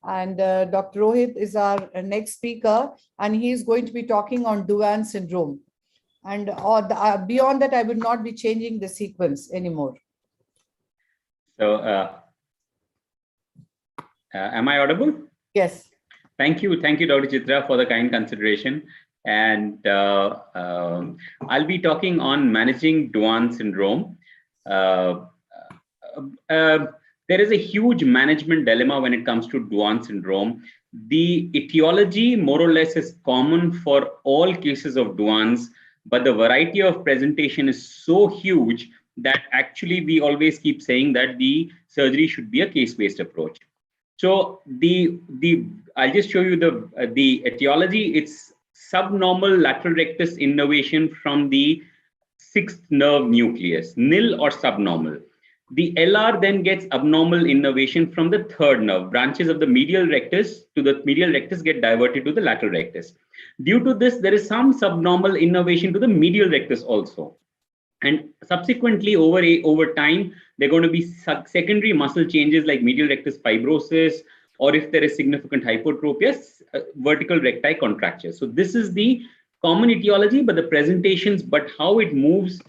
And Dr. Rohit is our next speaker, and he is going to be talking on Duane syndrome. And beyond that, I will not be changing the sequence anymore. So, am I audible? Yes. Thank you, Dr. Chitra, for the kind consideration. And I'll be talking on managing Duane syndrome. There is a huge management dilemma when it comes to Duane syndrome. The etiology more or less is common for all cases of Duane's, but the variety of presentation is so huge that actually we always keep saying that the surgery should be a case-based approach. So I'll just show you the etiology. It's subnormal lateral rectus innervation from the sixth nerve nucleus, nil or subnormal. The LR then gets abnormal innervation from the third nerve. Branches of the medial rectus to the medial rectus get diverted to the lateral rectus. Due to this, there is some subnormal innervation to the medial rectus also. And subsequently, over time, there are going to be secondary muscle changes like medial rectus fibrosis, or if there is significant hypertrophy, vertical recti contracture. So this is the common etiology, but the presentations, but how it moves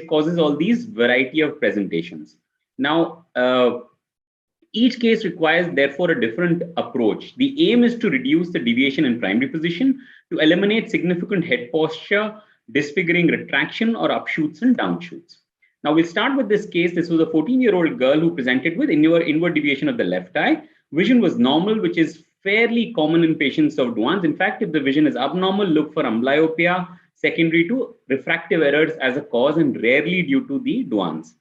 causes all these variety of presentations. Now, each case requires, therefore, a different approach. The aim is to reduce the deviation in primary position, to eliminate significant head posture, disfiguring retraction or upshoots and downshoots. Now, we'll start with this case. This was a 14-year-old girl who presented with inward deviation of the left eye. Vision was normal, which is fairly common in patients of Duane's. In fact, if the vision is abnormal, look for amblyopia, secondary to refractive errors as a cause and rarely due to the Duane's.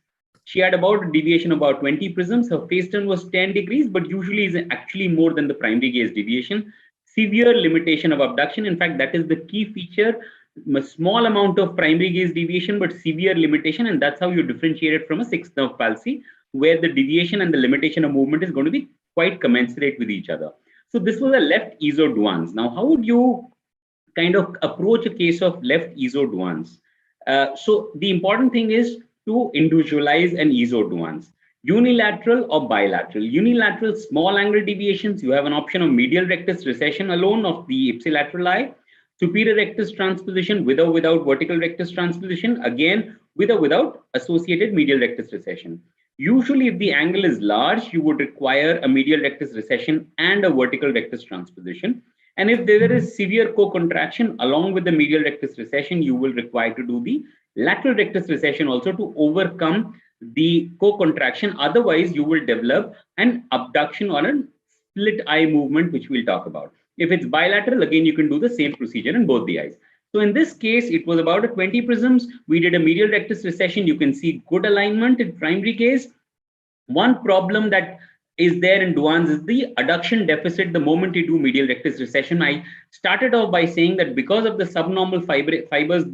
She had about a deviation of about 20 prisms. Her face turn was 10 degrees, but usually is actually more than the primary gaze deviation. Severe limitation of abduction. In fact, that is the key feature. A small amount of primary gaze deviation, but severe limitation. And that's how you differentiate it from a sixth nerve palsy, where the deviation and the limitation of movement is going to be quite commensurate with each other. So this was a left EZO Duane's. Now, how would you kind of approach a case of left EZO Duane's? So the important thing is to individualize an EZO Duane's. Unilateral or bilateral. Unilateral small angle deviations, you have an option of medial rectus recession alone of the ipsilateral eye, superior rectus transposition with or without vertical rectus transposition, again with or without associated medial rectus recession. Usually, if the angle is large, you would require a medial rectus recession and a vertical rectus transposition. And if there is severe co-contraction along with the medial rectus recession, you will require to do the lateral rectus recession also to overcome the co-contraction. Otherwise, you will develop an abduction or a split eye movement, which we'll talk about. If it's bilateral, again, you can do the same procedure in both the eyes. So in this case, it was about 20 prisms. We did a medial rectus recession. You can see good alignment in primary gaze. One problem that is there in Duane's is the adduction deficit the moment you do medial rectus recession. I started off by saying that because of the subnormal fibers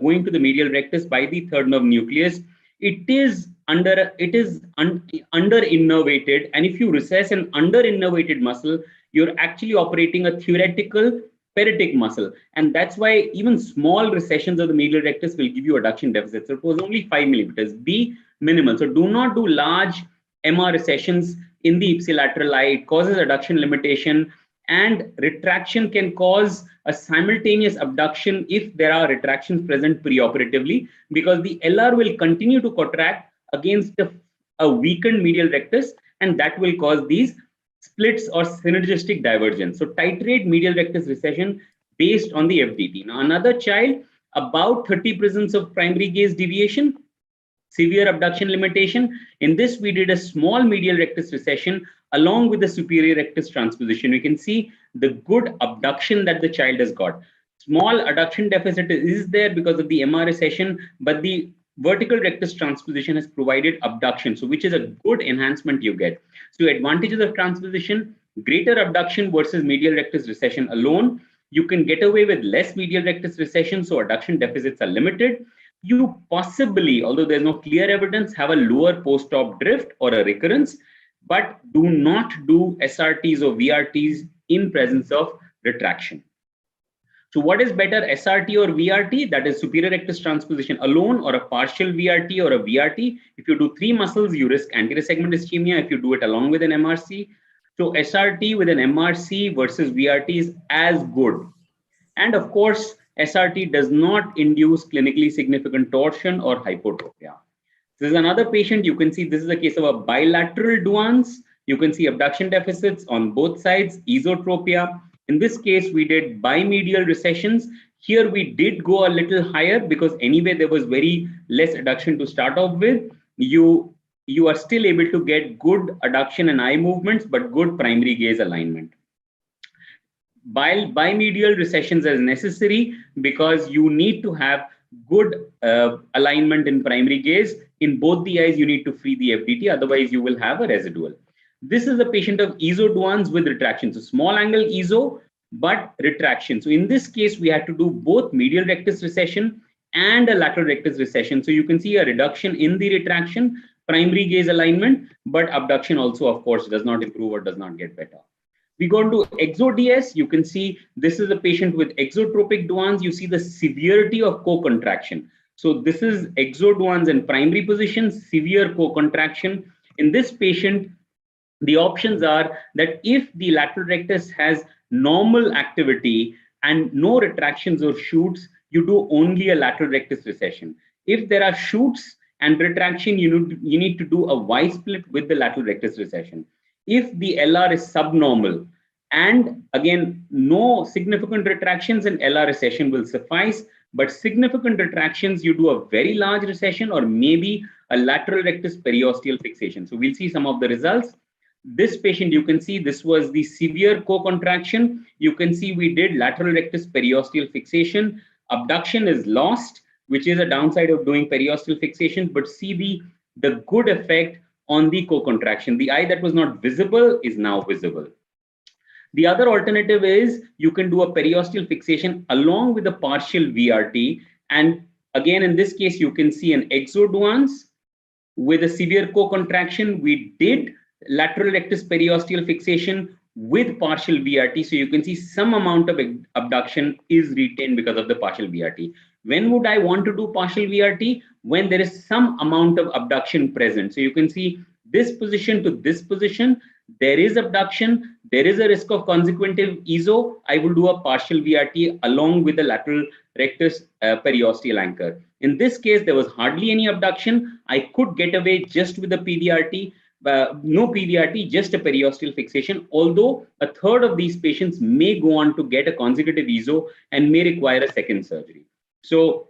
going to the medial rectus by the third nerve nucleus, it is under innervated, and if you recess an under innervated muscle, you're actually operating a theoretical peritic muscle, and that's why even small recessions of the medial rectus will give you adduction deficits. So it was only 5 millimeters. Be minimal. So do not do large MR recessions in the ipsilateral eye. It causes adduction limitation, and retraction can cause a simultaneous abduction if there are retractions present preoperatively, because the LR will continue to contract against a weakened medial rectus, and that will cause these splits or synergistic divergence. So titrate medial rectus recession based on the FDT. Now, another child, about 30 prisms of primary gaze deviation, severe abduction limitation. In this, we did a small medial rectus recession along with the superior rectus transposition. We can see the good abduction that the child has got. Small adduction deficit is there because of the MR recession, but the vertical rectus transposition has provided abduction, so which is a good enhancement you get. So advantages of transposition, greater abduction versus medial rectus recession alone. You can get away with less medial rectus recession, so adduction deficits are limited. You possibly, although there's no clear evidence, have a lower post-op drift or a recurrence, but do not do SRTs or VRTs in presence of retraction. So what is better, SRT or VRT? That is superior rectus transposition alone, or a partial VRT or a VRT. If you do 3 muscles, you risk anterior segment ischemia if you do it along with an MRC. So SRT with an MRC versus VRT is as good. And of course, SRT does not induce clinically significant torsion or hypotropia. This is another patient. You can see this is a case of a bilateral Duans. You can see abduction deficits on both sides, esotropia. In this case, we did bimedial recessions. Here we did go a little higher because anyway, there was very less adduction to start off with. You are still able to get good adduction and eye movements, but good primary gaze alignment. Bimedial recessions as necessary because you need to have good alignment in primary gaze. In both the eyes, you need to free the FDT, otherwise you will have a residual. This is a patient of ESO-Duans with retraction. So small angle ESO, but retraction. So in this case, we had to do both medial rectus recession and a lateral rectus recession. So you can see a reduction in the retraction, primary gaze alignment, but abduction also, of course, does not improve or does not get better. We go to EXO-DS. You can see this is a patient with exotropic Duans. You see the severity of co-contraction. So this is EXO-Duans in primary position, severe co-contraction. In this patient, the options are that if the lateral rectus has normal activity and no retractions or shoots, you do only a lateral rectus recession. If there are shoots and retraction, you need to do a Y split with the lateral rectus recession. If the LR is subnormal and again, no significant retractions, and LR recession will suffice, but significant retractions, you do a very large recession or maybe a lateral rectus periosteal fixation. So we'll see some of the results. This patient, you can see this was the severe co-contraction. You can see we did lateral rectus periosteal fixation. Abduction is lost, which is a downside of doing periosteal fixation, but see the good effect on the co-contraction. The eye that was not visible is now visible. The other alternative is you can do a periosteal fixation along with a partial VRT. And again, in this case, you can see an EXO-Duans with a severe co-contraction. We did lateral rectus periosteal fixation with partial VRT. So you can see some amount of abduction is retained because of the partial VRT. When would I want to do partial VRT? When there is some amount of abduction present. So you can see this position to this position, there is abduction, there is a risk of consequentive ESO. I will do a partial VRT along with the lateral rectus periosteal anchor. In this case, there was hardly any abduction. I could get away just with the PVRT. No PVRT, just a periosteal fixation, although a third of these patients may go on to get a consecutive ESO and may require a second surgery. So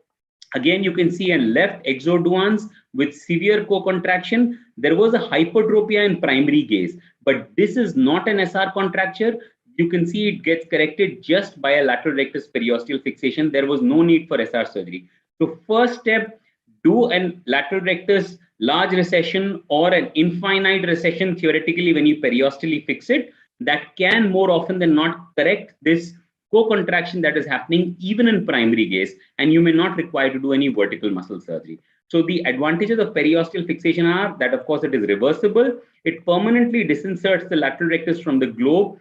again, you can see on left EXO-Duans with severe co-contraction. There was a hypertropia in primary gaze, but this is not an SR contracture. You can see it gets corrected just by a lateral rectus periosteal fixation. There was no need for SR surgery. So first step, do an lateral rectus large recession or an infinite recession theoretically when you periosteally fix it. That can more often than not correct this co-contraction that is happening even in primary gaze, and you may not require to do any vertical muscle surgery. So the advantages of periosteal fixation are that, of course, it is reversible. It permanently disinserts the lateral rectus from the globe,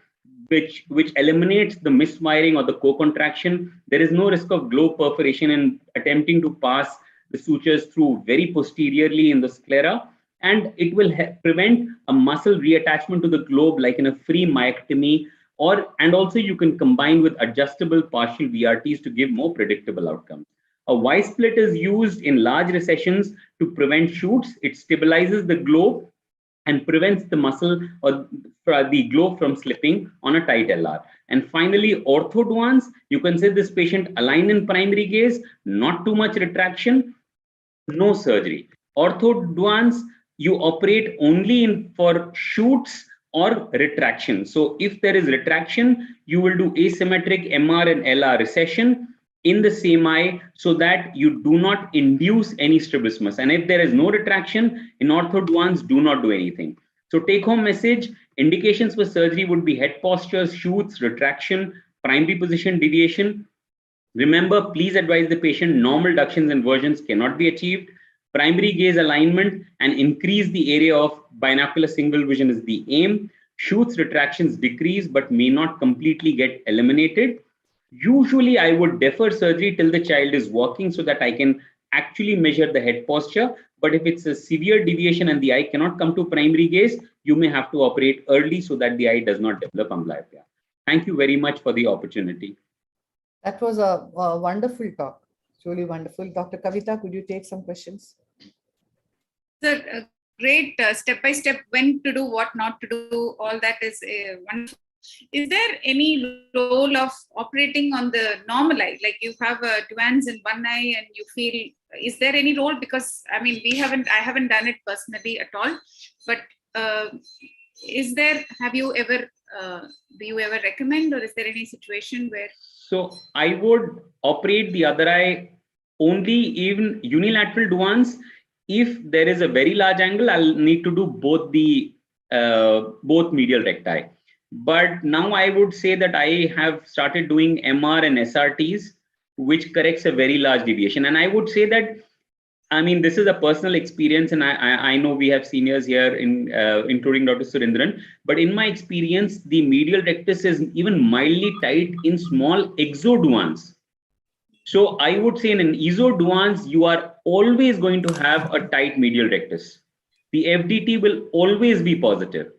which eliminates the miswiring or the co-contraction. There is no risk of globe perforation in attempting to pass the sutures through very posteriorly in the sclera, and it will prevent a muscle reattachment to the globe like in a free myectomy, and also you can combine with adjustable partial VRTs to give more predictable outcomes. A Y split is used in large recessions to prevent shoots. It stabilizes the globe and prevents the muscle or the globe from slipping on a tight LR. And finally, ortho-Duans, you can say this patient aligned in primary gaze, not too much retraction, no surgery. Ortho-Duans, you operate only for shoots or retraction. So if there is retraction, you will do asymmetric MR and LR recession in the same eye so that you do not induce any strabismus. And if there is no retraction, in ortho-Duans, do not do anything. So take home message, indications for surgery would be head postures, shoots, retraction, primary position deviation. Remember, please advise the patient normal ductions and versions cannot be achieved. Primary gaze alignment and increase the area of binocular single vision is the aim. Shoots, retractions decrease but may not completely get eliminated. Usually, I would defer surgery till the child is walking so that I can actually measure the head posture. But if it's a severe deviation and the eye cannot come to primary gaze, you may have to operate early so that the eye does not develop amblyopia. Thank you very much for the opportunity. That was a wonderful talk. Truly wonderful. Dr. Kavita, could you take some questions? Sir, great step-by-step when to do, what not to do, all that is wonderful. Is there any role of operating on the normal eye? Like you have Duane's in one eye and you feel, is there any role? Because I mean, I haven't done it personally at all, but is there, do you ever recommend, or is there any situation where? So I would operate the other eye only even unilateral Duane's. If there is a very large angle, I'll need to do both the both medial recti. But now I would say that I have started doing MR and SRTs, which corrects a very large deviation. And I would say that, I mean, this is a personal experience, and I know we have seniors here, including Dr. Surendran. But in my experience, the medial rectus is even mildly tight in small exoduans. So I would say in an esoduans, you are always going to have a tight medial rectus. The FDT will always be positive.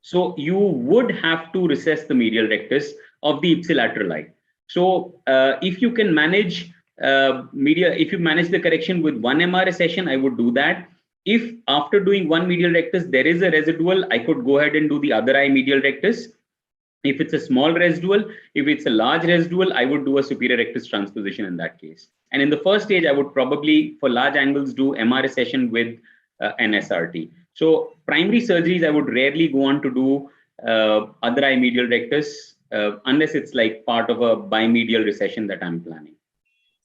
So you would have to recess the medial rectus of the ipsilateral eye. So if you can manage if you manage the correction with one MR recession, I would do that. If after doing one medial rectus, there is a residual, I could go ahead and do the other eye medial rectus. If it's a small residual, if it's a large residual, I would do a superior rectus transposition in that case. And in the first stage, I would probably, for large angles, do MR recession with an SRT. So primary surgeries, I would rarely go on to do other eye medial rectus unless it's like part of a bimedial recession that I'm planning.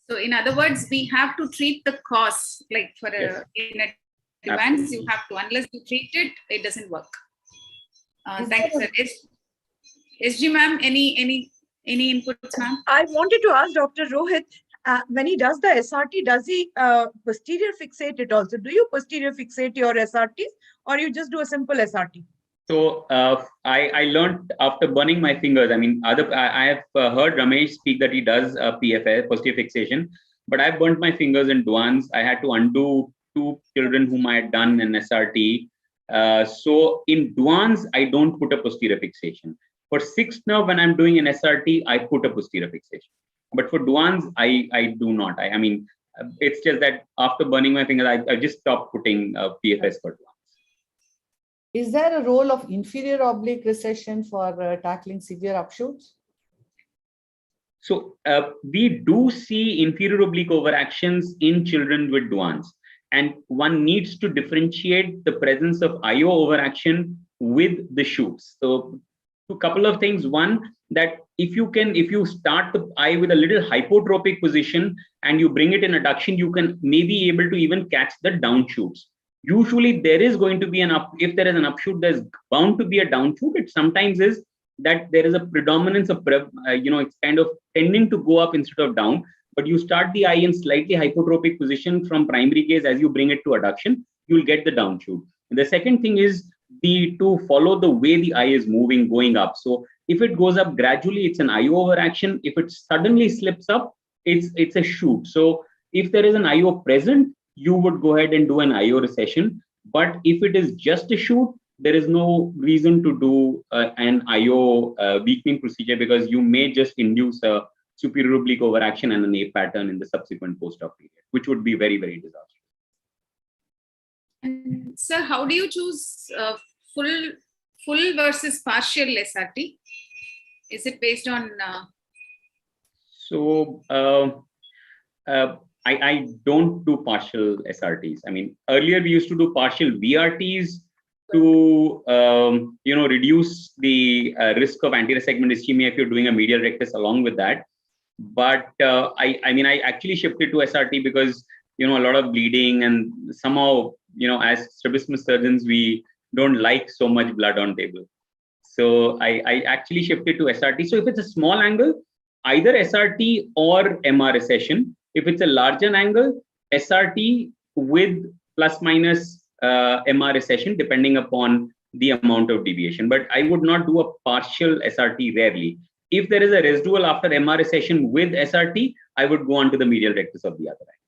So in other words, we have to treat the cause, like for Yes. in advance, you have to, unless you treat it, it doesn't work. Thank you, sir. SG ma'am, any inputs, ma'am? I wanted to ask Dr. Rohit, when he does the SRT, does he posterior fixate it also? Do you posterior fixate your SRTs, or you just do a simple SRT? So I learned after burning my fingers. I mean, I have heard Ramesh speak that he does PFS, posterior fixation, but I've burnt my fingers in Duane's. I had to undo 2 children whom I had done an SRT. So in Duane's, I don't put a posterior fixation. For 6th nerve, when I'm doing an SRT, I put a posterior fixation. But for Duane's, I do not. I mean, it's just that after burning my fingers, I just stopped putting PFS for Duane's. Is there a role of inferior oblique recession for tackling severe upshoots? So we do see inferior oblique overactions in children with Duane's, and one needs to differentiate the presence of IO overaction with the shoots. So a couple of things. One, that if you start the eye with a little hypotropic position and you bring it in adduction, you can maybe able to even catch the down shoots. Usually there is going to be if there is an upshoot, there's bound to be a downshoot. It sometimes is that there is a predominance of, it's kind of tending to go up instead of down, but you start the eye in slightly hypotropic position from primary gaze. As you bring it to adduction, you'll get the downshoot. And the second thing is to follow the way the eye is moving, going up. So if it goes up gradually, it's an IO overaction. If it suddenly slips up, it's a shoot. So if there is an IO present, you would go ahead and do an IO recession. But if it is just a shoot, there is no reason to do an IO weakening procedure, because you may just induce a superior oblique overaction and an A pattern in the subsequent post-op period, which would be very, very disastrous. And sir, how do you choose full versus partial SRT? Is it based on? So I don't do partial SRTs. I mean, earlier we used to do partial VRTs to reduce the risk of anterior segment ischemia if you're doing a medial rectus along with that. But I actually shifted to SRT because a lot of bleeding, and somehow as strabismus surgeons we don't like so much blood on table. So I actually shifted to SRT. So if it's a small angle, either SRT or MR recession. If it's a larger angle, SRT with plus minus MR recession, depending upon the amount of deviation. But I would not do a partial SRT rarely. If there is a residual after MR recession with SRT, I would go on to the medial rectus of the other eye.